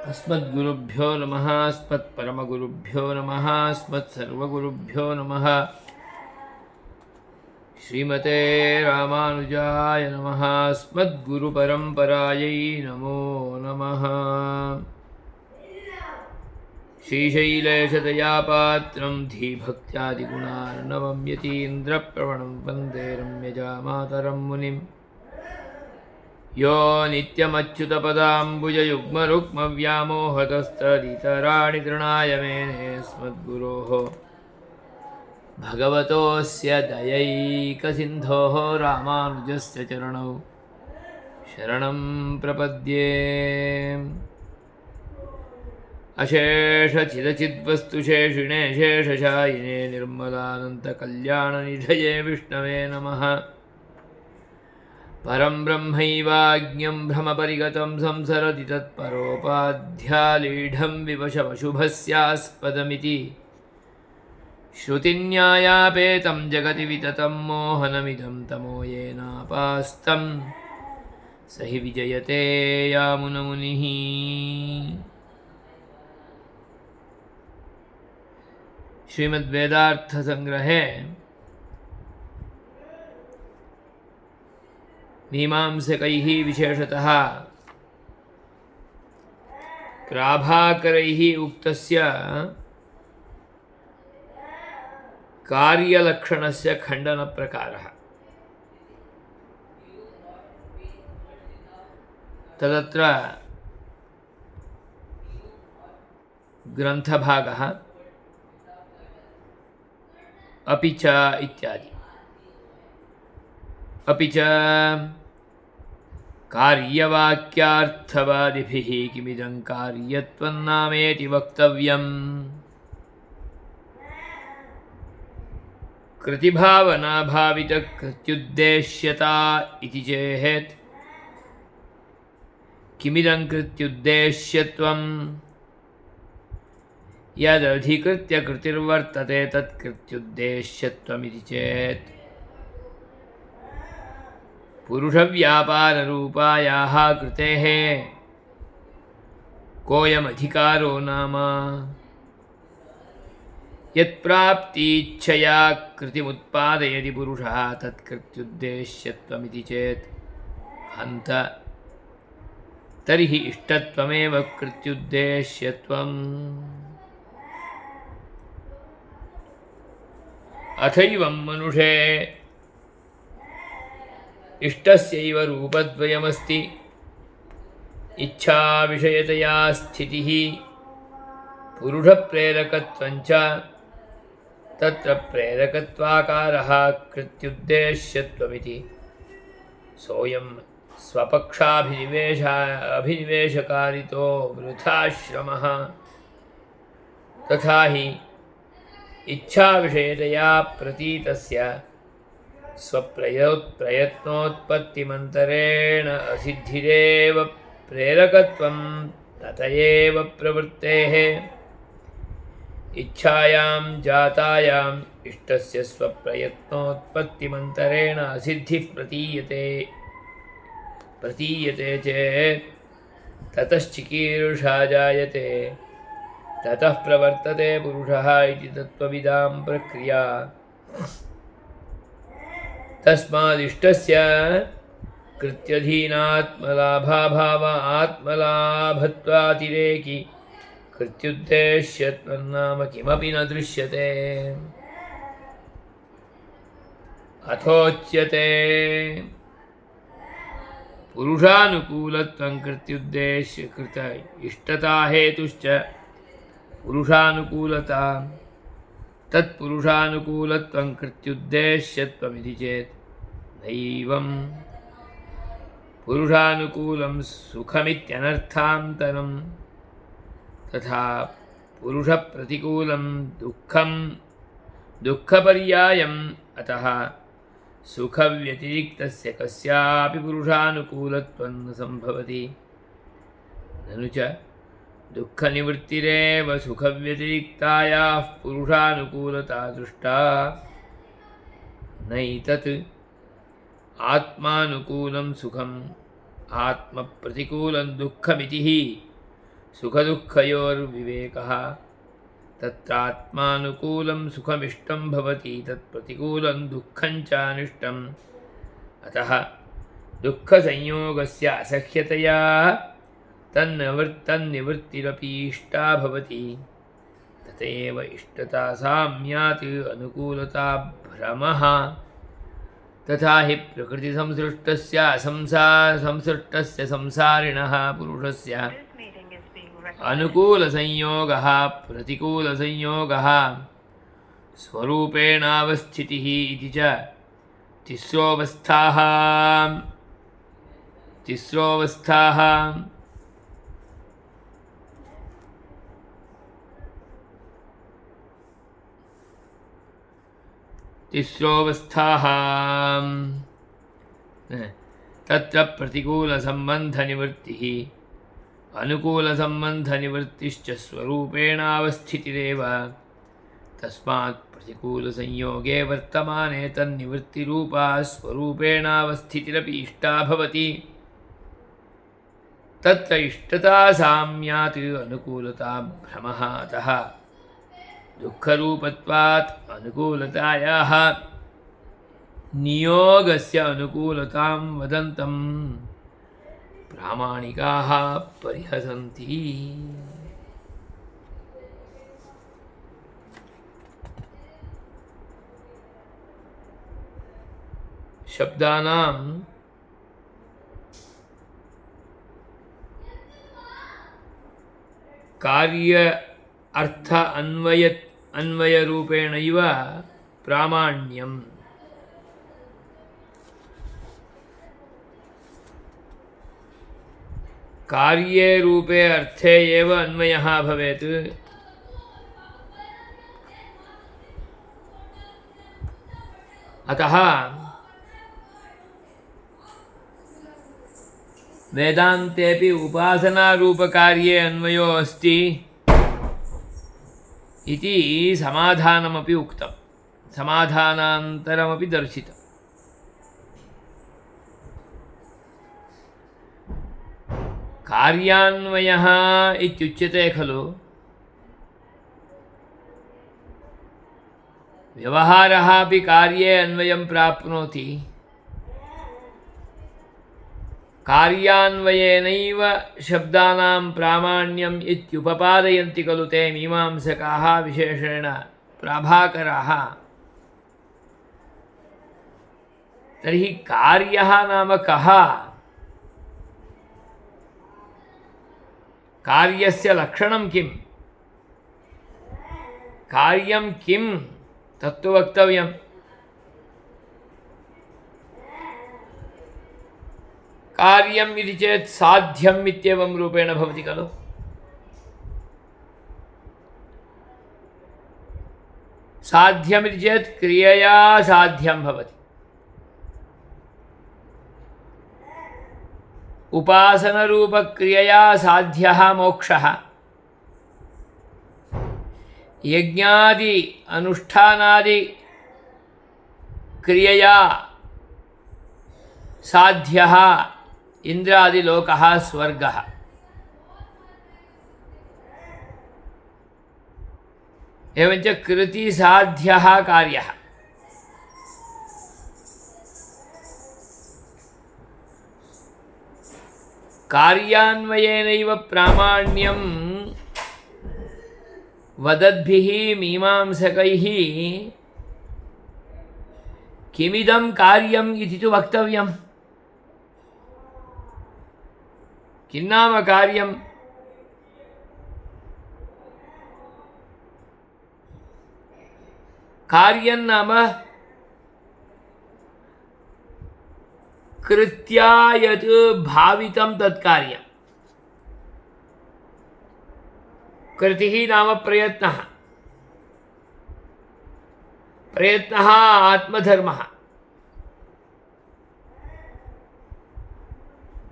अस्मद्गुरुभ्यो नमः। अस्मत्परमगुरुभ्यो नमः। अस्मत्सर्वगुरुभ्यो नमः। श्रीमते रामानुजाय नमः। अस्मद्गुरुपरम्परायै नमो नमः। श्रीशैलेशदयापात्रं धीभक्त्यादिगुणार्णवं यतीन्द्रप्रवणं वन्दे रम्यजामातरं मुनिम्। यो नित्यमच्युतपदाम्बुजयुग्मरुक्मव्यामोहतस्तदितराणि तृणाय मेने अस्मद्गुरोः भगवतोऽस्य दयैकसिन्धोः रामानुजस्य चरणौ शरणं प्रपद्ये। अशेषचिदचिद्वस्तुशेषिणे शेषशायिने निर्मलानन्तकल्याणनिधये विष्णवे नमः। परं ब्रह्मैवाज्ञं भ्रमपरिगतं संसरति तत्परोपाध्यालीढं विवशमशुभस्यास्पदमिति श्रुतिन्यायापेतं जगति विततं मोहनमिदं तमो येनापास्तं स हि विजयते यामुनमुनिः। श्रीमद्वेदार्थसंग्रहे मीमांसकैः विशेषतः प्राभाकरैः उक्तस्य कार्यलक्षणस्य खण्डनप्रकारः। तदत्र ग्रन्थभागः अपि च इत्यादि। अपि च कार्यवाक्यार्थवादिभिः किमिदं कार्यत्वन्नामेति वक्तव्यम्। कृतिभावनाभावितकृत्युद्देश्यता इति चेत् किमिदं कृत्युद्देश्यत्वम्। यदधिकृत्य कृतिर्वर्तते तत्कृत्युद्देश्यत्वमिति चेत् पुरुषव्यापाररूपायाः कृतेः कोऽयमधिकारो नाम यत्प्राप्तीच्छया कृतिमुत्पादयति पुरुषः तत्कृत्युद्देश्यत्वमिति चेत् हन्त तर्हि इष्टत्वमेव कृत्युद्देश्यत्वम्। अथैवं मनुषे इष्टस्यैव रूपद्वयमस्ति। इच्छाविषयतया स्थितिः पुरुषप्रेरकत्वञ्च तत्र प्रेरकत्वाकारः कृत्युद्देश्यत्वमिति। सोऽयं स्वपक्षाभिनिवेशकारितो वृथाश्रमः। तथा हि इच्छाविषयतया प्रतीतस्य स्वप्रयत्नोत्पत्तिमन्तरेण असिद्धिरेव प्रेरकत्वं तत एव प्रवृत्तेः। इच्छायां जातायाम् इष्टस्य स्वप्रयत्नोत्पत्तिमन्तरेण असिद्धिः प्रतीयते चेत् ततश्चिकीर्षा जायते। ततः प्रवर्तते पुरुषः इति तत्त्वविदां प्रक्रिया। तस्मादिष्टस्य कृत्यधीनात्मलाभाभाव आत्मलाभत्वातिरेकी कृत्युद्देश्यत्वन्नाम किमपि न दृश्यते। अथोच्यते पुरुषानुकूलत्वं कृत्युद्देश्य कृत इष्टता हेतुश्च पुरुषानुकूलता तत्पुरुषानुकूलत्वं कृत्युद्देश्यत्वमिति चेत् नैवं पुरुषानुकूलं सुखमित्यनर्थान्तरं तथा पुरुषप्रतिकूलं दुःखपर्यायम्। अतः सुखव्यतिरिक्तस्य कस्यापि पुरुषानुकूलत्वं न सम्भवति। ननु च दुःखनिवृत्तिरेव सुखव्यतिरिक्तायाः पुरुषानुकूलता दृष्टा। नैतत् आत्मानुकूलं सुखम् आत्मप्रतिकूलं दुःखमिति हि सुखदुःखयोर्विवेकः तत्रात्मानुकूलं सुखमिष्टं भवति तत्प्रतिकूलं दुःखं च अनिष्टम् अतः दुःखसंयोगस्य असह्यतया तन्निवृत्तिरपि इष्टा भवति तथैव इष्टता साम्यात् अनुकूलता भ्रमः तथा हि प्रकृतिसंसृष्टस्य संसृष्टस्य संसारिणः पुरुषस्य अनुकूलसंयोगः प्रतिकूलसंयोगः स्वरूपेणावस्थितिः इति च तिस्रोऽवस्थाः तत्र प्रतिकूलसम्बन्धनिवृत्तिः अनुकूलसम्बन्धनिवृत्तिश्च स्वरूपेणावस्थितिरेव तस्मात् प्रतिकूलसंयोगे वर्तमाने तन्निवृत्तिरूपा स्वरूपेणावस्थितिरपि इष्टा भवति तत्र इष्टता साम्यात् अनुकूलता भ्रमः अतः दुःखरूपत्वात् अनुकूलतायाः नियोगस्य अनुकूलतां वदन्तं प्रामाणिकाः परिहसन्ति। शब्दानां कार्य अर्थ अन्वयरूपेणैव प्रामाण्यम् कार्ये रूपे अर्थे एव अन्वयः भवेत् अतः वेदान्तेऽपि उपासनारूपकार्ये अन्वयो अस्ति इति समाधानमपि उक्तं समाधानान्तरमपि दर्शितम् कार्यान्वयः इत्युच्यते खलु व्यवहारः अपि कार्ये अन्वयं प्राप्नोति कार्यान्वयेनैव शब्दानां प्रामाण्यम् इत्युपपादयन्ति खलु ते मीमांसकाः विशेषेण प्राभाकराः तर्हि कार्यः नाम कः कार्यस्य लक्षणं किं कार्यं किं तत्तु वक्तव्यम् कार्यम् इति चेत् साध्यम् इत्येवं रूपेण भवति खलु साध्यमिति चेत् क्रियया साध्यं भवति उपासनरूपक्रियया साध्यः मोक्षः यज्ञादि अनुष्ठानादि क्रियया साध्यः इंद्रादिलोकः स्वर्गः एवञ्च कृतिसाध्यः कार्यः कार्यान्वयेनैव प्रामाण्यं वदद्भिः मीमांसकैः किमिदं कार्यम् इति तु वक्तव्यम् किन्नाम कार्यम् कार्यं नाम कृत्या यत् भावितं तत् कार्यम् कृतिः नाम प्रयत्नः प्रयत्नः आत्मधर्मः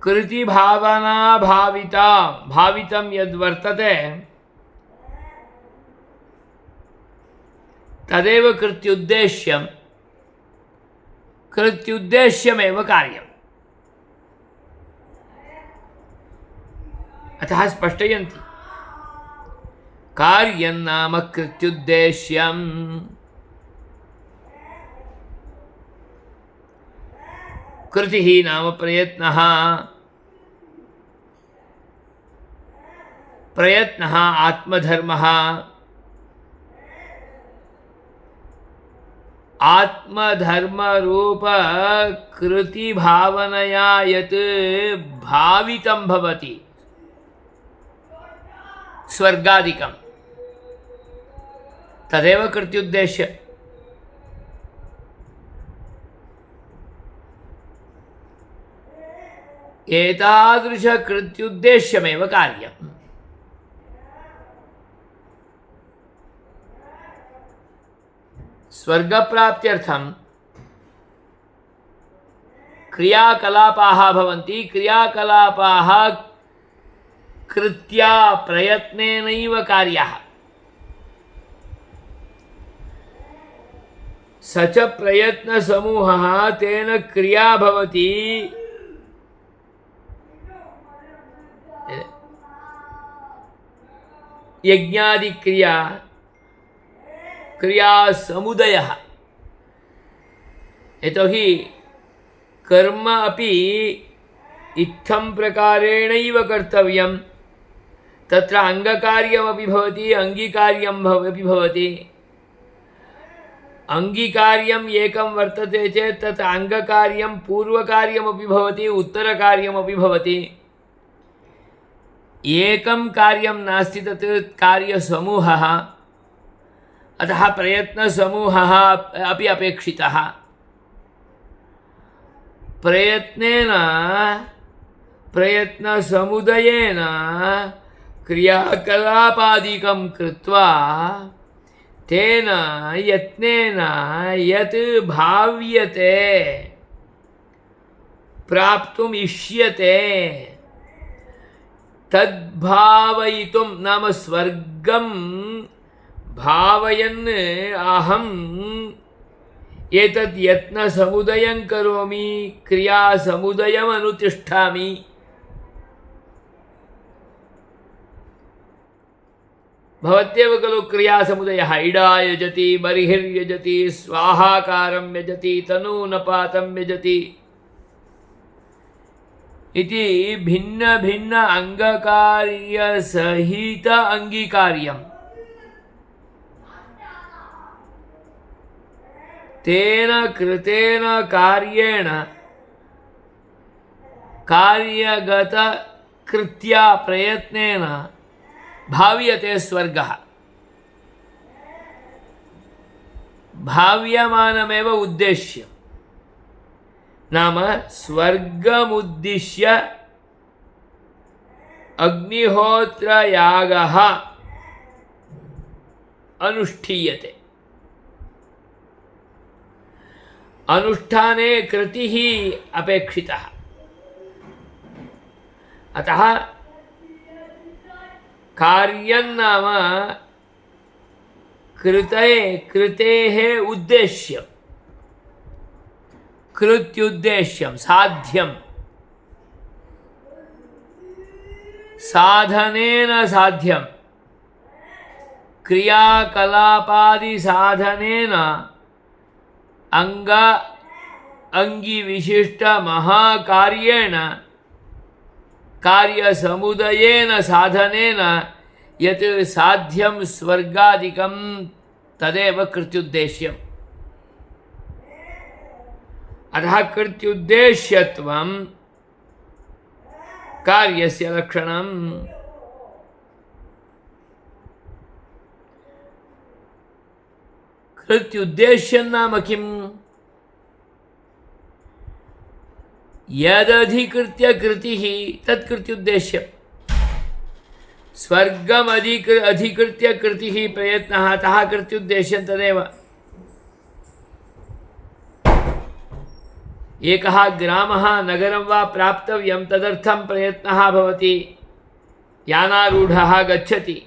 कृतिभावना भावितं यद्वर्तते तदेव कृत्युद्देश्यं कृत्युद्देश्यमेव कार्यम् अतः स्पष्टयन्ति कार्यं नाम कृत्युद्देश्यम्। कृतिः नाम प्रयत्नः। प्रयत्नः आत्मधर्मः। आत्मधर्मरूप कृतिभावनया यत् भावितं भवति स्वर्गादिकं तदेव कृत्युद्देश्य। एतादृश कृत्युद्देश्यमेव कार्यम्। स्वर्गप्राप्त्यर्थं क्रियाकलापाः भवन्ति। क्रियाकलापाः कृत्या प्रयत्नेनैव कार्याः। स च प्रयत्नसमूहः तेन क्रिया भवति। यज्ञादिक्रिया क्रिया समुदयः। यतोहि कर्म अपि इत्थं प्रकारेणैव कर्तव्यं। तत्र अंगकार्यमपि भवति, अंगीकार्यम् अपि भवति। अंगीकार्यम् एकं वर्तते चेत् तत् अंगकार्यं पूर्वकार्यमपि भवति, उत्तरकार्यमपि भवति। एकं कार्यं नास्ति, तत् कार्यसमूहः। अतः प्रयत्नसमूहः अपि अपेक्षितः। प्रयत्नेन प्रयत्नसमुदयेन क्रियाकलापादिकं कृत्वा तेन यत्नेन यत् भाव्यते प्राप्तुम् इष्यते तद्भावयितुं नाम स्वर्गं भावयन् अहम् एतद् यत्नसमुदयं करोमि, क्रियासमुदयम् अनुतिष्ठामि। भवत्येव खलु क्रियासमुदयः। इडा यजति, बर्हिर्यजति, स्वाहाकारं यजति, तनूनपातं यजति इति भिन्न भिन्न अंगकार्य सहित अंगीकार्यम्। तेन कृतेन कार्येण कार्यगत कृत्या प्रयत्नेन भाव्यते स्वर्गः। भाव्यमानमेव उद्देश्यम्। नाम स्वर्गमुद्दिश्य अग्निहोत्रयागः अनुष्ठीयते। अनुष्ठाने कृतिः अपेक्षितः। अतः कार्यं नाम कृतेः उद्देश्यम्, कृत्युद्देश्यं साध्यं। साधनेन साध्यं। क्रियाकलापादि साधनेन अंगिविशिष्ट महाकार्येण कार्यसमुदयेन साधनेन यत् साध्यं स्वर्गादिकं तदेव कृत्युद्देश्यम्। अतः कृत्युद्देश्यत्वं कार्यस्य लक्षणम्। कृत्युद्देश्यं नाम किम्? यदधिकृत्य कृतिः तत् कृत्युद्देश्यम्। स्वर्गम् अधिकृत्य कृतिः प्रयत्नः, अतः कृत्युद्देश्यं तदेव। एकः ग्रामः नगरं वा प्राप्तव्यं, तदर्थं प्रयत्नः भवति। यानारूढः गच्छति,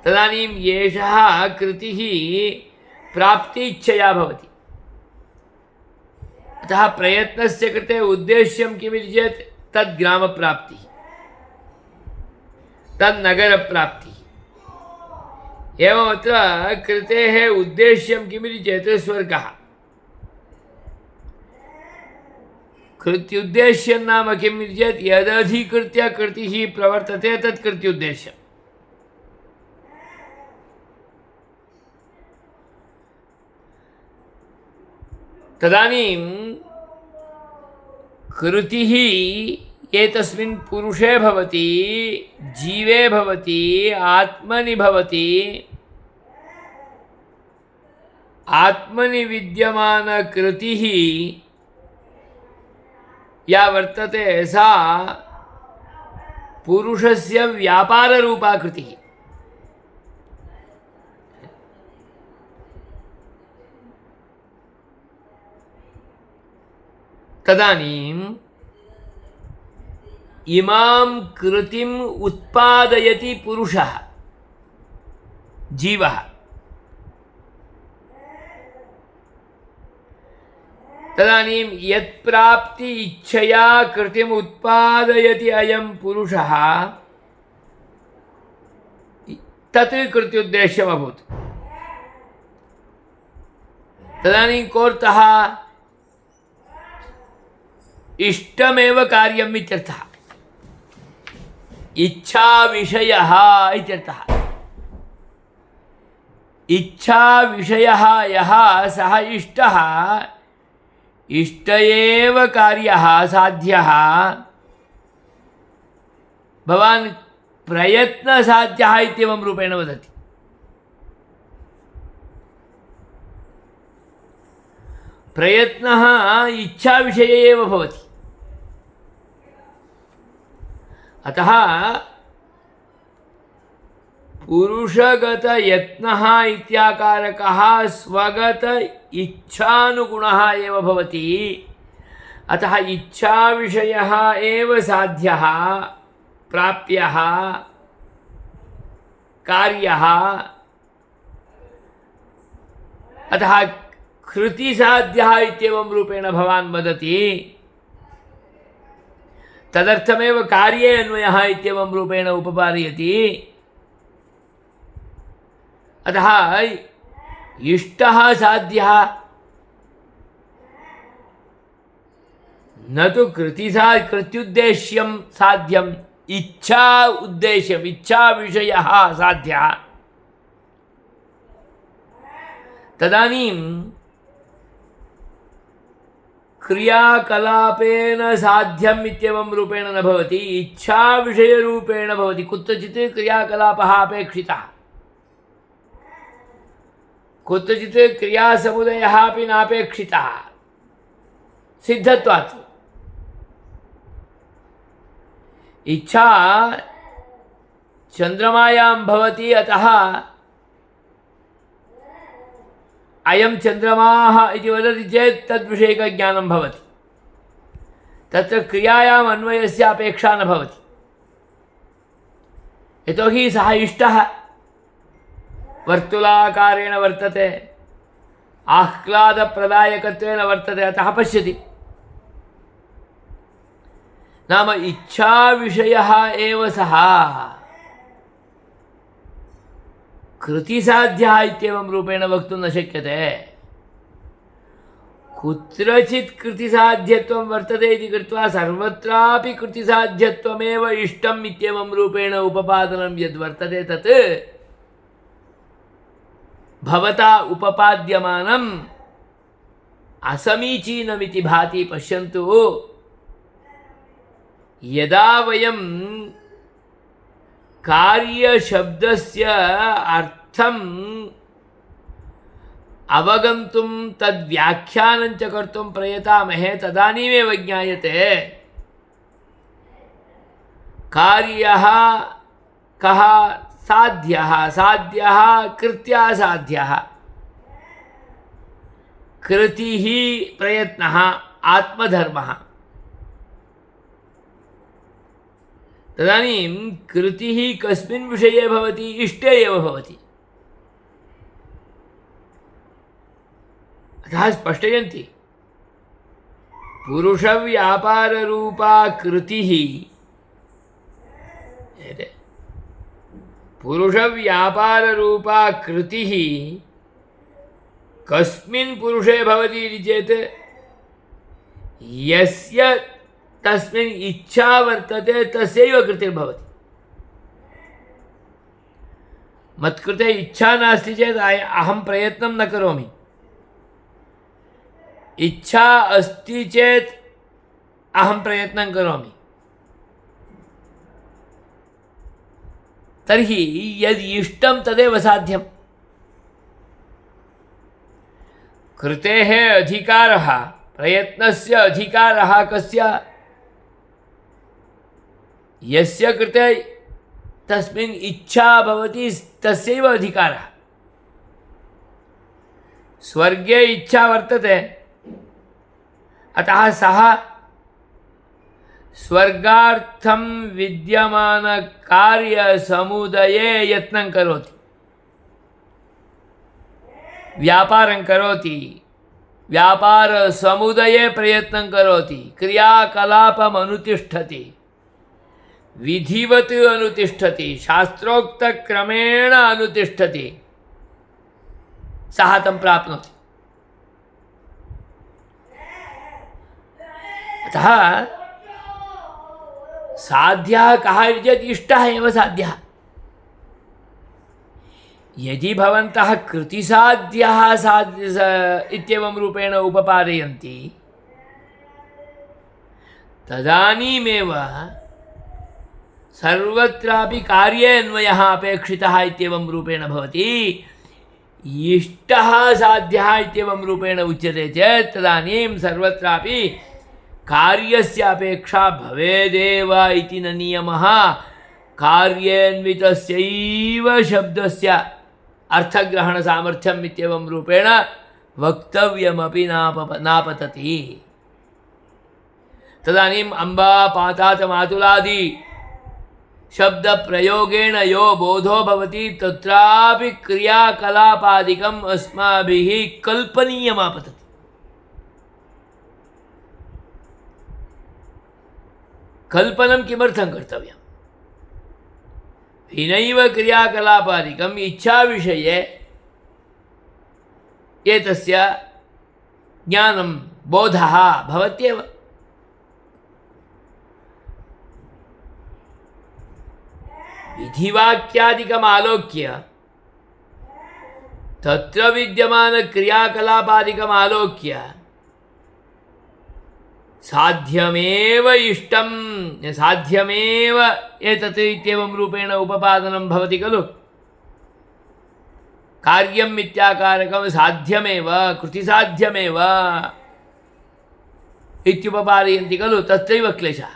तदानीं एषः कृतिः प्राप्तीच्छया भवति। अतः प्रयत्नस्य कृते उद्देश्यं किमिति चेत् तद् ग्रामप्राप्तिः, तद् नगरप्राप्तिः। एवमत्र कृतेः उद्देश्यं किमिति चेत् स्वर्गः। कृत्युद्देश्यं नाम किम् इति चेत् यदधिकृत्य कृतिः प्रवर्तते तत् कृत्युद्देश्यम्। तदानीं कृतिः एतस्मिन् पुरुषे भवति, जीवे भवति, आत्मनि भवति। आत्मनि विद्यमानकृतिः या वर्तते सा पुरुषस्य व्यापाररूपा कृतिः। तदानीम् इमां कृतिम् उत्पादयति पुरुषः, जीवः। तदानीं यत्प्राप्ति इच्छया कृतिम् उत्पादयति अयं पुरुषः तत् कृत्युद्देश्यम् अभूत्। तदानीं कोऽर्थः? इष्टमेव कार्यम् इत्यर्थः। इच्छा विषयः इत्यर्थः। इच्छा विषयः यः सः इष्टः, इष्ट एव कार्यः साध्यः। भवान् प्रयत्नसाध्यः इत्येवं रूपेण वदति। प्रयत्नः इच्छा विषये एव भवति। अतः पुरुषगत यत्नः इत्याकारकः स्वगत इच्छानुगुणः एव भवति। अतः इच्छा विषयः एव साध्यः, प्राप्यः, कार्यः। अतः कृतिसाध्यः इत्येवं रूपेण भवान् वदति। तदर्थमेव कार्ये अन्वयः इत्येवं रूपेण उपपादयति। अतः इष्टः साध्यः, न तु कृत्युद्देश्यं साध्यम्, इच्छा उद्देश्यम्, इच्छा विषयः साध्यः। तदानीं क्रियाकलापेन साध्यम् इत्येवं रूपेण न भवति, इच्छा विषयरूपेण भवति। कुत्रचित् क्रियाकलापः अपेक्षितः, कुत्रचित् क्रियासमुदयः अपि नापेक्षितः सिद्धत्वात्। इच्छा चन्द्रमायां भवति, अतः अयं चन्द्रमाः इति वदति चेत् तद्विषयकज्ञानं भवति। तत्र क्रियायाम् अन्वयस्य अपेक्षा न भवति। यतोहि सः इष्टः वर्तुलाकारेण वर्तते, आह्लादप्रदायकत्वेन वर्तते, अतः पश्यति। नाम इच्छाविषयः एव सः। कृतिसाध्यः इत्येवं रूपेण वक्तुं न शक्यते। कुत्रचित् कृतिसाध्यत्वं वर्तते इति कृत्वा सर्वत्रापि कृतिसाध्यत्वमेव इष्टम् इत्येवं रूपेण उपपादनं यद्वर्तते तत् भवता उपपाद्यमानम् असमीचीनमिति भाति। पश्यन्तु, यदा वयं कार्यशब्दस्य अर्थम् अवगन्तुं तद्व्याख्यानं च कर्तुं प्रयतामहे तदानीमेव ज्ञायते कार्यः कः साध्यः, साध्यः कृत्यासाध्यः, कृतिः प्रयत्नः, आत्मधर्मः। तदानीं कृतिः कस्मिन् विषये भवति? इष्टे एव भवति। अतः स्पष्टयन्ति, पुरुषव्यापाररूपा कृतिः, पुरुष व्यापार रूपा कृतिः कस्मिन् पुरुषे भवति इति चेत् यस्य तस्मिन् इच्छा वर्तते तस्यैव कृतिर्भवति। मत्कृते इच्छा नास्ति चेत् अहं प्रयत्नं न करोमि। इच्छा अस्ति चेत् अहं प्रयत्नं करोमि। तर्हि यद् इष्टं तदेव साध्यम्। कृतेः अधिकारः, प्रयत्नस्य अधिकारः कस्य? यस्य कृते तस्मिन् इच्छा भवति तस्यैव अधिकारः। स्वर्गे इच्छा वर्तते, अतः सः स्वर्गार्थं विद्यमानकार्यसमुदये यत्नं करोति, व्यापारं करोति, व्यापारसमुदये प्रयत्नं करोति, क्रियाकलापम् अनुतिष्ठति, विधिवत् अनुतिष्ठति, शास्त्रोक्तक्रमेण अनुतिष्ठति, सः तं प्राप्नोति। अतः साध्यः कः इति चेत् इष्टः एव साध्यः। यदि भवन्तः कृतिसाध्यः इत्येवं रूपेण उपपादयन्ति तदानीमेव सर्वत्रापि कार्ये अन्वयः अपेक्षितः इत्येवं रूपेण भवति। इष्टः साध्यः इत्येवं रूपेण उच्यते चेत् तदानीं सर्वत्रापि कार्यस्य अपेक्षा भवेदेव इति न नियमः। कार्यान्वितस्यैव शब्दस्य अर्थग्रहणसामर्थ्यम् इत्येवं रूपेण वक्तव्यमपि नापतति। तदानीम् अम्बा पातात मातुलादि शब्दप्रयोगेण यो बोधो भवति तत्रापि क्रियाकलापादिकम् अस्माभिः कल्पनीयमापतति। कल्पनं किमर्थं कर्तव्यम्? विनैव क्रियाकलापादिकम् इच्छाविषये एतस्य ज्ञानं बोधः भवत्येव। विधिवाक्यादिकम् आलोक्य तत्र विद्यमानक्रियाकलापादिकम् आलोक्य साध्यमेव इष्टं साध्यमेव एतत् इत्येवं रूपेण उपपादनं भवति खलु। कार्यम् इत्याकारकं साध्यमेव कृतिसाध्यमेव इत्युपपादयन्ति खलु, तत्रैव क्लेशः।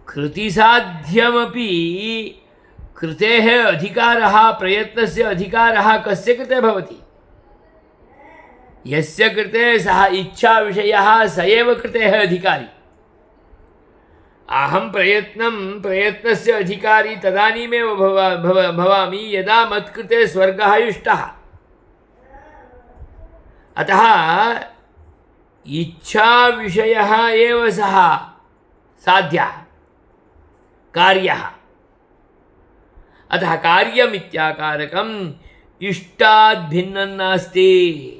कृतिसाध्यमपि कृतेः अधिकारः, प्रयत्नस्य अधिकारः कस्य कृते भवति? यस्य कृते सः इच्छाविषयः स एव कृतेः अधिकारी। अहं प्रयत्नस्य अधिकारी तदानीमेव भवामि यदा मत्कृते स्वर्गः इष्टः। अतः इच्छाविषयः एव सः साध्यः कार्यः। अतः कार्यमित्याकारकम् इष्टात् भिन्नं नास्ति।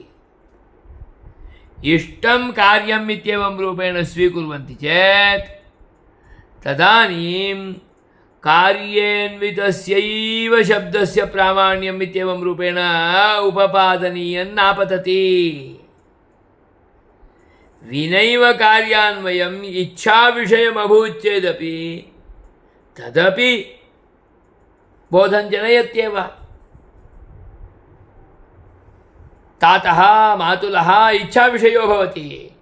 इष्टं कार्यम् इत्येवं रूपेण स्वीकुर्वन्ति चेत् तदानीं कार्యేన్వితस्यैव शब्दस्य प्रामाण्यम् इत्येवं रूपेण उपपादनीयं नापतति। विनैव कार्यान्वयम् इच्छाविषयमभूत् चेदपि तदपि बोधं जनयत्येव। तातः मातुलः इच्छाविषयो भवति,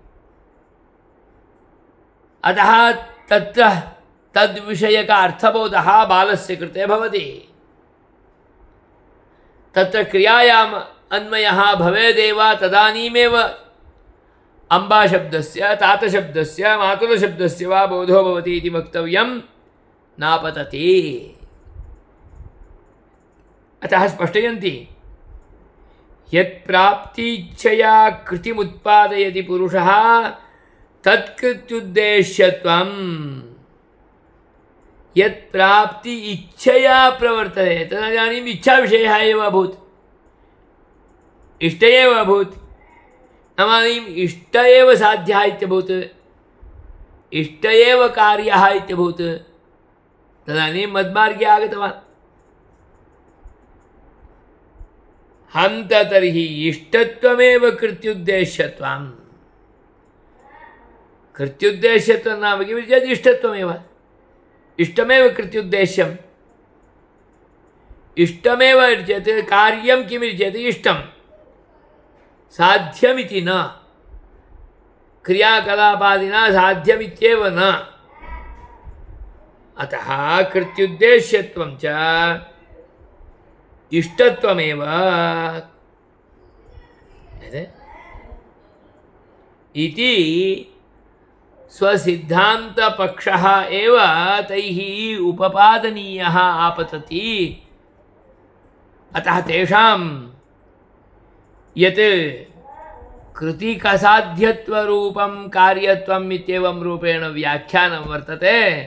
अतः तत्र तद्विषयक अर्थबोधः बालस्य कृते भवति। तत्र क्रियायाम् अन्वयः भवेदेव, तदानीमेव अम्बाशब्दस्य तातशब्दस्य मातुलशब्दस्य वा बोधो भवति इति वक्तव्यं नापतति। अतः स्पष्टयन्ति यत्प्राप्तीच्छया कृतिमुत्पादयति पुरुषः तत्कृत्युद्देश्यत्वम्। यत् प्राप्ति इच्छया प्रवर्तते तदानीम् इच्छाविषयः एव अभूत्, इष्ट एव अभूत्। तदानीम् इष्ट एव साध्यः इत्यभूत्, इष्ट एव कार्यः इत्यभूत्। तदानीं मद्मार्गे आगतवान्। हन्त तर्हि इष्टत्वमेव कृत्युद्देश्यत्वम्। कृत्युद्देश्यत्वं नाम किमिति चेत् इष्टत्वमेव, इष्टमेव कृत्युद्देश्यम्। इष्टमेव चेत् कार्यं किमिति चेत् इष्टं, साध्यमिति न, क्रियाकलापादिना साध्यमित्येव न। अतः कृत्युद्देश्यत्वं च इष्टत्वमेव इति स्वसिद्धान्तपक्षः एव तैः उपपादनीयः आपतति। अतः तेषां यत् कृतिकसाध्यत्वरूपं कार्यत्वम् इत्येवं रूपेण व्याख्यानं वर्तते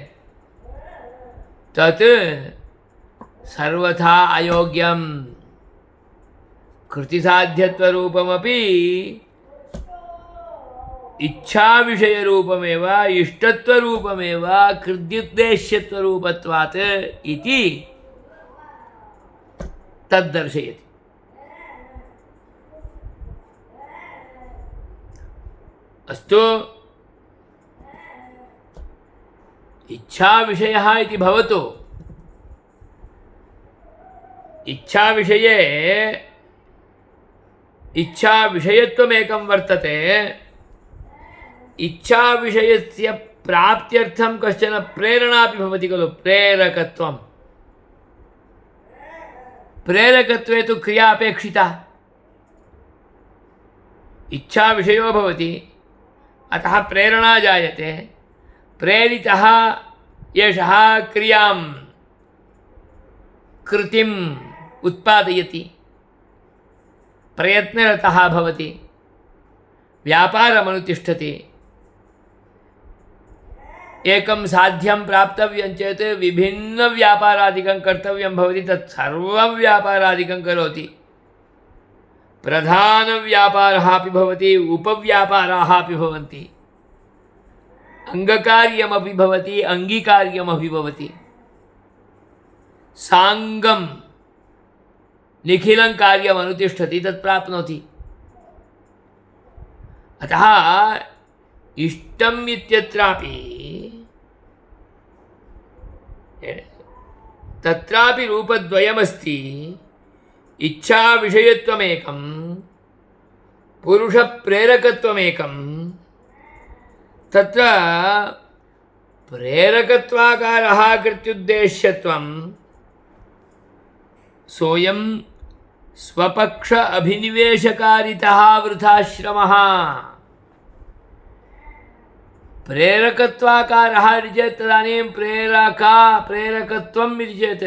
तत् सर्वथा अयोग्यम्। कृतिसाध्यत्वरूपमपि इच्छाविषयरूपमेव इष्टत्वरूपमेव कृत्युद्देश्यत्वरूपत्वात् इति तद्दर्शयति। अस्तु, इच्छाविषयः इति भवतु। इच्छाविषये इच्छाविषयत्वमेकं वर्तते। इच्छाविषयस्य प्राप्त्यर्थं कश्चन प्रेरणापि भवति खलु, प्रेरकत्वं। प्रेरकत्वे तु क्रिया अपेक्षिता। इच्छाविषयो भवति, अतः प्रेरणा जायते। प्रेरितः एषः क्रियां कृतिम् उत्पादयति, प्रयत्नरतः भवति, व्यापारमनुतिष्ठति। एकं साध्यं प्राप्तव्यं चेत् विभिन्नव्यापारादिकं कर्तव्यं भवति। तत्सर्वं व्यापारादिकं करोति। प्रधानव्यापारः अपि भवति, उपव्यापाराः अपि भवन्ति, अङ्गकार्यमपि भवति, अङ्गीकार्यमपि भवति। साङ्गं निखिलं कार्यमनुतिष्ठति, तत् प्राप्नोति। अतः इष्टम् इत्यत्रापि तत्रापि रूपद्वयमस्ति। इच्छाविषयत्वमेकं, पुरुषप्रेरकत्वमेकं। तत्र प्रेरकत्वाकारः कृत्युद्देश्यत्वं सोऽयं स्वपक्ष अभिनिवेशकारितः वृथाश्रमः। प्रेरकत्वाकारः इति चेत् तदानीं प्रेरकत्वम् इति चेत्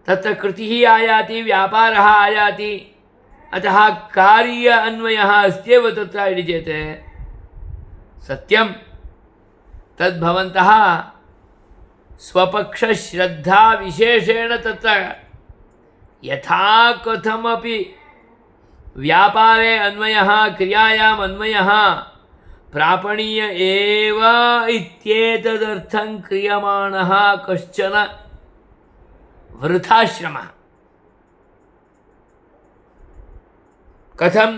तत्र कृतिः आयाति, व्यापारः आयाति। अतः कार्य अन्वयः अस्त्येव तत्र इति चेत् सत्यं तद्भवन्तः स्वपक्षश्रद्धाविशेषेण तत्र यथा कथमपि व्यापारे अन्वयः, क्रियायाम् अन्वयः प्रापणीय एव इत्येतदर्थं क्रियमाणः कश्चन वृथाश्रमः। कथं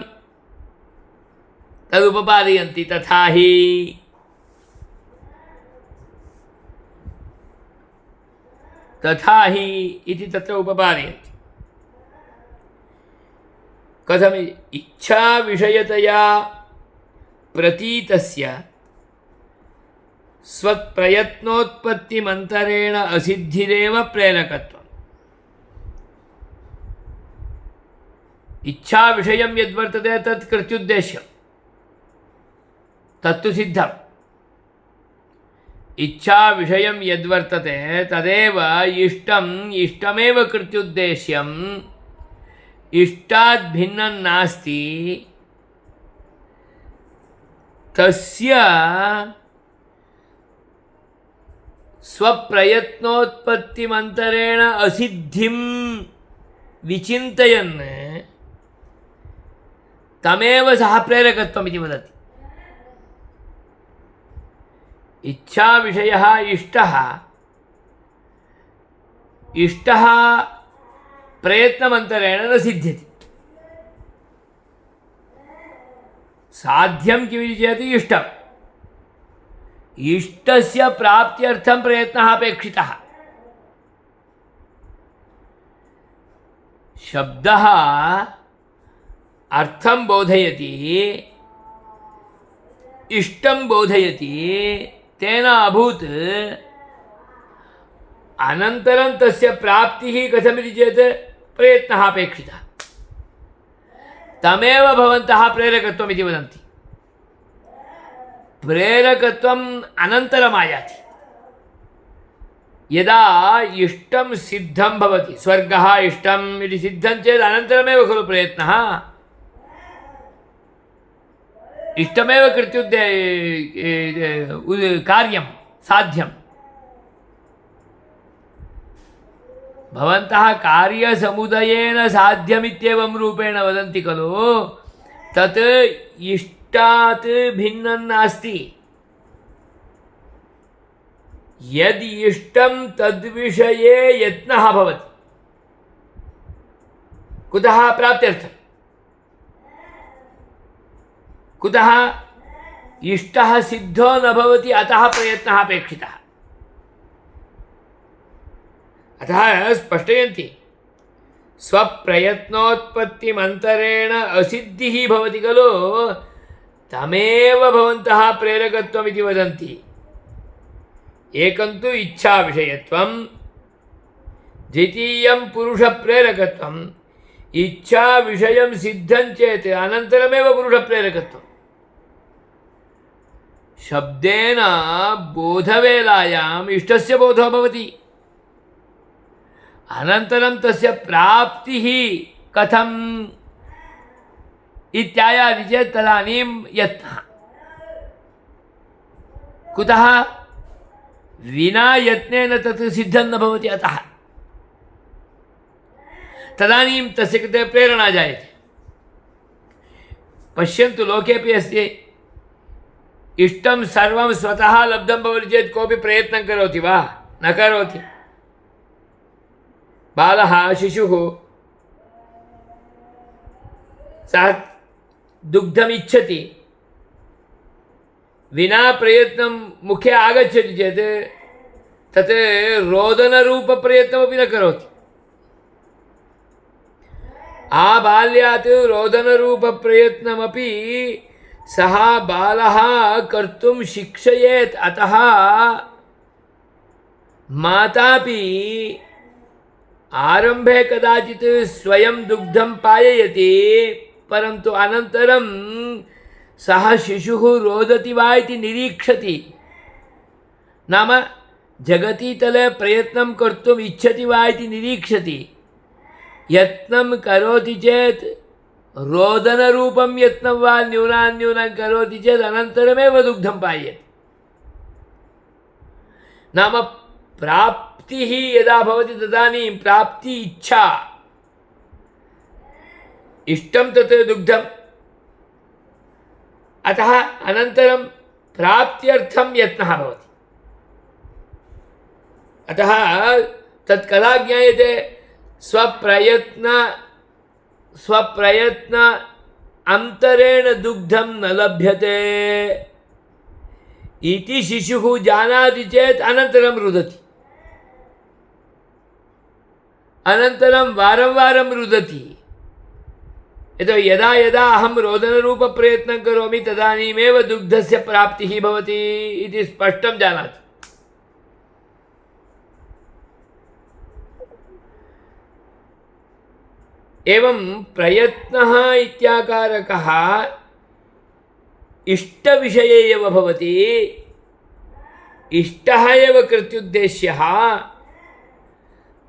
तदुपपादयन्ति? तथा हि इति तत्र उपपादयन्ति। कथम्? इच्छाविषयतया प्रतीतस्य स्वप्रयत्नोत्पत्तिमन्तरेण असिद्धिरेव प्रेरकत्वम्। इच्छाविषयं यद्वर्तते तत् कृत्युद्देश्यं, तत्तु सिद्धम्। इच्छाविषयं यद्वर्तते तदेव इष्टम्, इष्टमेव कृत्युद्देश्यम्। इष्टात् भिन्नं नास्ति। तस्य स्वप्रयत्नोत्पत्तिमन्तरेण असिद्धिं विचिन्तयन् तमेव सः प्रेरकत्वम् इति वदति। इच्छाविषयः इष्टः प्रयत्नमन्तरेण न सिद्ध्यति। साध्यं किमिति चेत् इष्टम्, इष्टस्य प्राप्त्यर्थं प्रयत्नः अपेक्षितः। शब्दः अर्थं बोधयति, इष्टं बोधयति, तेन अभूत् अनन्तरं तस्य प्राप्तिः कथमिति चेत् प्रयत्नः अपेक्षितः। तमेव भवन्तः प्रेरकत्वम् इति वदन्ति। प्रेरकत्वम् अनन्तरम् आयाति। यदा इष्टं सिद्धं भवति, स्वर्गः इष्टम् इति सिद्धं चेत् अनन्तरमेव खलु प्रयत्नः। इष्टमेव कृत्युद्दे कार्यं साध्यं। भवन्तः कार्यसमुदयेन साध्यमित्येवं रूपेण वदन्ति खलु, तत् इष्टात् भिन्नं नास्ति। यद् इष्टं तद्विषये यत्नः भवति। कुतः? प्राप्त्यर्थं। कुतः? इष्टः सिद्धो न भवति, अतः प्रयत्नः अपेक्षितः। अतः स्पष्टयन्ति, स्वप्रयत्नोत्पत्तिमन्तरेण असिद्धिः भवति खलु, तमेव भवन्तः प्रेरकत्वम् इति वदन्ति। एकं तु इच्छाविषयत्वं, द्वितीयं पुरुषप्रेरकत्वम्। इच्छाविषयं सिद्धं चेत् अनन्तरमेव पुरुषप्रेरकत्वम्। शब्देन बोधवेलायाम् इष्टस्य बोधो भवति, अनन्तरं तस्य प्राप्तिः कथम् इत्यायाति चेत् तदानीं यत्नः। कुतः? विना यत्नेन तत् सिद्धं न भवति। अतः तदानीं तस्य कृते प्रेरणा जायते। पश्यन्तु, लोकेपि अस्ति, इष्टं सर्वं स्वतः लब्धं भवति चेत् कोऽपि प्रयत्नं करोति वा? न करोति। बालः, शिशुः, सः दुग्धमिच्छति, विना प्रयत्नं मुखे आगच्छति चेत् तत् रोदनरूपप्रयत्नमपि न करोति। आबाल्यात् रोदनरूपप्रयत्नमपि सः बालः कर्तुं शिक्षयेत्। अतः मातापि आरम्भे कदाचित् स्वयं दुग्धं पाययति, परन्तु अनन्तरं सः शिशुः रोदति वा इति निरीक्षति। नाम जगतीतले प्रयत्नं कर्तुम् इच्छति वा इति निरीक्षति। यत्नं करोति चेत् रोदनरूपं यत्नं वा न्यूनान्यूनं करोति चेत् अनन्तरमेव दुग्धं पाययति। नाम प्राप्तिः यदा भवति तदानीं प्राप्ति इच्छा, इष्टं तत् दुग्धम्, अतः अनन्तरं प्राप्त्यर्थं यत्नः भवति। अतः तत् कदा ज्ञायते? स्वप्रयत्न अन्तरेण दुग्धं न लभ्यते इति शिशुः जानाति चेत् अनन्तरं रुदति, अनन्तरं वारं वारं रुदति। यतो यदा यदा अहं रोदनरूपप्रयत्नं करोमि तदानीमेव दुग्धस्य प्राप्तिः भवति इति स्पष्टं जानाति। एवं प्रयत्नः इत्याकारकः इष्टविषये एव भवति। इष्टः एव कृत्युद्देश्यः।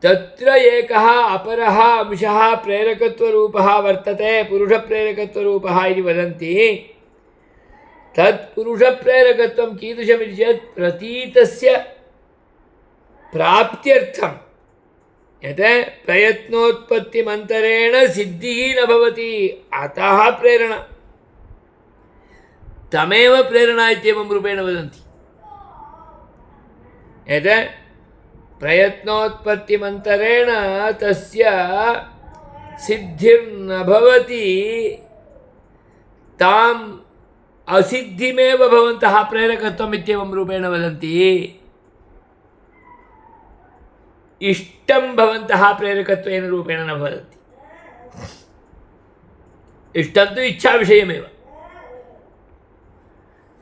तत्र एकः अपरः अंशः प्रेरकत्वरूपः वर्तते, पुरुषप्रेरकत्वरूपः इति वदन्ति। तत्पुरुषप्रेरकत्वं कीदृशमिति चेत् प्रतीतस्य प्राप्त्यर्थं यत् प्रयत्नोत्पत्तिमन्तरेण सिद्धिः न भवति, अतः प्रेरणा। तमेव प्रेरणा इत्येवं रूपेण वदन्ति। यत् प्रयत्नोत्पत्तिमन्तरेण तस्य सिद्धिर्न भवति, ताम् असिद्धिमेव भवन्तः प्रेरकत्वम् इत्येवं रूपेण वदन्ति। इष्टं भवन्तः प्रेरकत्वेन रूपेण न वदन्ति। इष्टं तु इच्छाविषयमेव,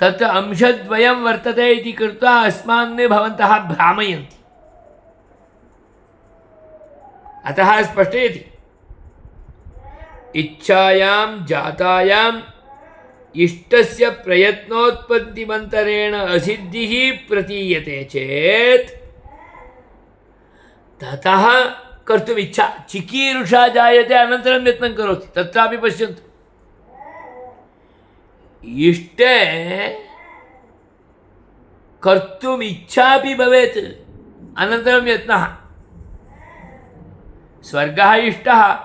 तत्र अंशद्वयं वर्तते इति कृत्वा अस्मान् भवन्तः भ्रामयन्ति। अतः स्पष्टयति, इच्छायां जातायाम् इष्टस्य प्रयत्नोत्पत्तिमन्तरेण असिद्धिः प्रतीयते चेत् ततः कर्तुम् इच्छा, चिकीर्षा जायते, अनन्तरं यत्नं करोति। तत्रापि पश्यन्तु, इष्टे कर्तुम् इच्छापि भवेत्, अनन्तरं यत्नः। स्वर्गः इष्टः,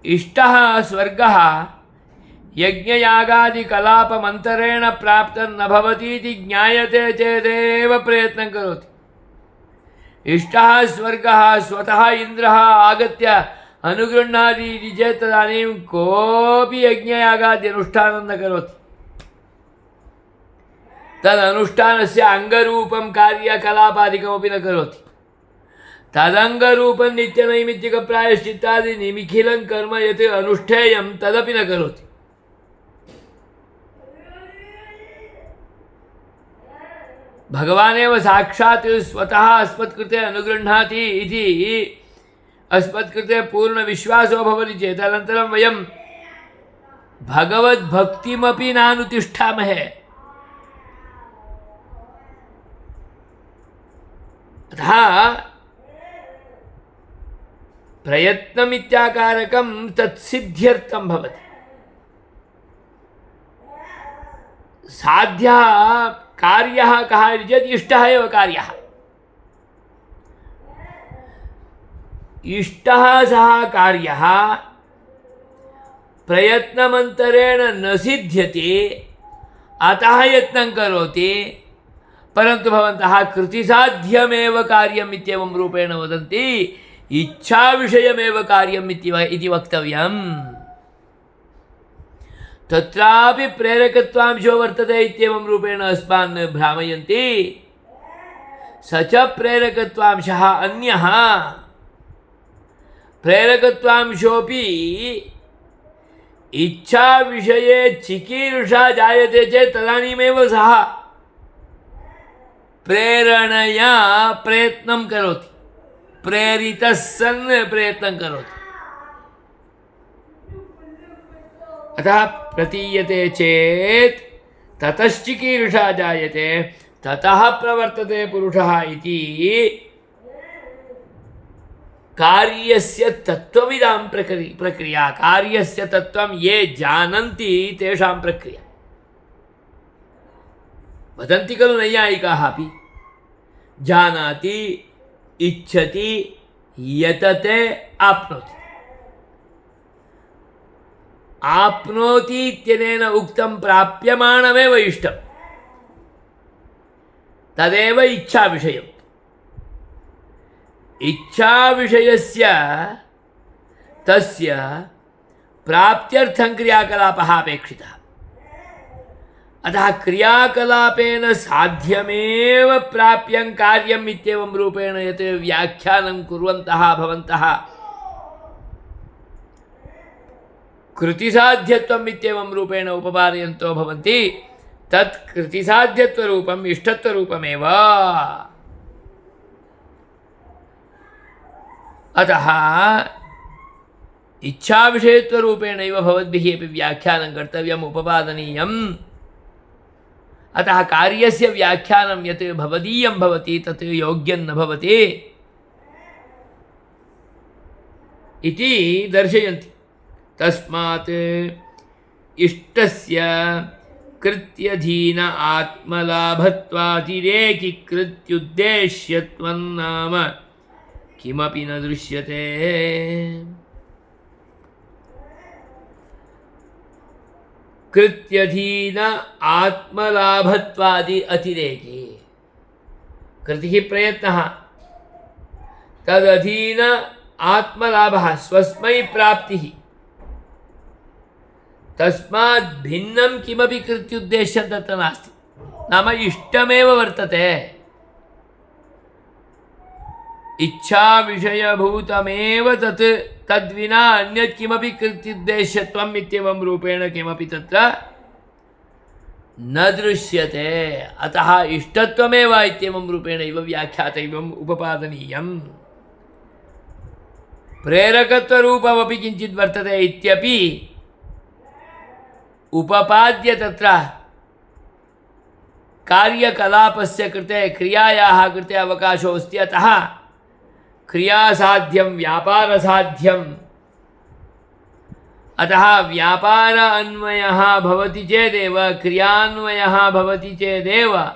इष्टः स्वर्गः यज्ञयागादिकलापमन्तरेण प्राप्तं न भवति इति ज्ञायते चेदेव प्रयत्नं करोति। इष्टः स्वर्गः स्वतः इन्द्रः आगत्य अनुगृह्णाति इति चेत् तदानीं कोऽपि यज्ञयागाद्यनुष्ठानं न करोति। तदनुष्ठानस्य अङ्गरूपं कार्यकलापादिकमपि न करोति। तदङ्गरूपं नित्यनैमित्तिकप्रायश्चित्तादि निखिलं कर्म यत् अनुष्ठेयं तदपि न करोति। भगवानेव साक्षात् स्वतः अस्मत्कृते अनुगृह्णाति इति अस्मत्कृते पूर्णविश्वासो भवति चेत् अनन्तरं वयं भगवद्भक्तिमपि नानुतिष्ठामहे। अतः प्रयत्नमित्याकारकं तत्सिद्ध्यर्थं भवति। साध्यः कार्यः कः इति चेत् इष्टः एव कार्यः। इष्टः सः कार्यः प्रयत्नमन्तरेण न सिद्ध्यति, अतः यत्नं करोति, परन्तु भवन्तः कृतिसाध्यमेव कार्यम् इत्येवं रूपेण वदन्ति। इच्छाविषयमेव कार्यम् इति वक्तव्यम्। तत्रापि प्रेरकत्वांशो वर्तते इत्येवं रूपेण अस्मान् भ्रामयन्ति। स च प्रेरकत्वांशः अन्यः। प्रेरकत्वांशोऽपि इच्छाविषये चिकीर्षा जायते चेत् तदानीमेव सः प्रेरणया प्रयत्नं करोति, प्रेरितः सन् प्रयत्नं करोति। अतः प्रतीयते चेत् ततश्चिकीर्षा जायते, ततः प्रवर्तते पुरुषः इति कार्यस्य तत्त्वविदां प्रक्रिया। कार्यस्य तत्त्वं ये जानन्ति तेषां प्रक्रिया। वदन्ति खलु नैयायिकाः अपि, जानाति इच्छति यतते आप्नोति। आप्नोति इत्यनेन उक्तं प्राप्यमाणमेव इष्टं, तदेव इच्छाविषयम्। इच्छाविषयस्य तस्य प्राप्त्यर्थं क्रियाकलापः अपेक्षितः। अतः क्रियाकलापेन साध्यमेव प्राप्यं कार्यम् इत्येवं रूपेण यत् व्याख्यानं कुर्वन्तः भवन्तः कृतिसाध्यत्वम् इत्येवं रूपेण उपपादयन्तो भवन्ति, तत् कृतिसाध्यत्वरूपम् इष्टत्वरूपमेव। अतः इच्छाविषयत्वरूपेणैव भवद्भिः अपि व्याख्यानं कर्तव्यम्, उपपादनीयम्। अतः कार्यस्य व्याख्यानं यत् भवदीयं भवति तत् योग्यं न भवति इति दर्शयन्ति। तस्मात् इष्टस्य कृत्यधीन आत्मलाभत्वातिरेकि कृत्युद्देश्यत्वन्नाम किमपि न दृश्यते। कृत्यधीन आत्मलाभत्वादि अतिरेकी कृतिः प्रयत्नः तदधीन आत्मलाभः स्वस्मै प्राप्तिः तस्मात् भिन्नं किमपि कृत्युद्देश्यं तत्र नास्ति। नाम इष्टमेव वर्तते, इच्छा विषयभूतमेव तत्, तद्विना अन्यत् किमपि कृत्युद्देश्यत्वम् इत्येवं रूपेण किमपि तत्र न दृश्यते। अतः इष्टत्वमेव इत्येवं रूपेण इव व्याख्यातव्यम् उपपादनीयम्। प्रेरकत्वरूपमपि किञ्चित् वर्तते इत्यपि उपपाद्य तत्र कार्यकलापस्य कृते क्रियायाः कृते अवकाशो अस्ति। अतः क्रियासाध्यं व्यापारसाध्यम्। अतः व्यापार अन्वयः भवति चेदेव क्रियान्वयः भवति चेदेव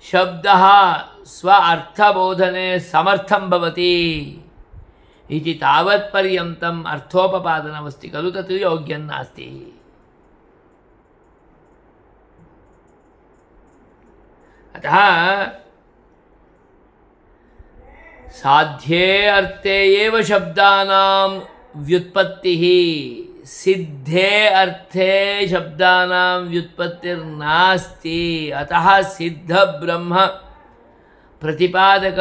शब्दः स्व अर्थबोधने समर्थं भवति इति तावत्पर्यन्तम् अर्थोपपादनमस्ति खलु, तत् योग्यं नास्ति। अतः साध्ये अर्थे एव शब्दानां व्युत्पत्तिः, सिद्धे अर्थे शब्दानां व्युत्पत्तिर्नास्ति। अतः सिद्ध ब्रह्म प्रतिपादक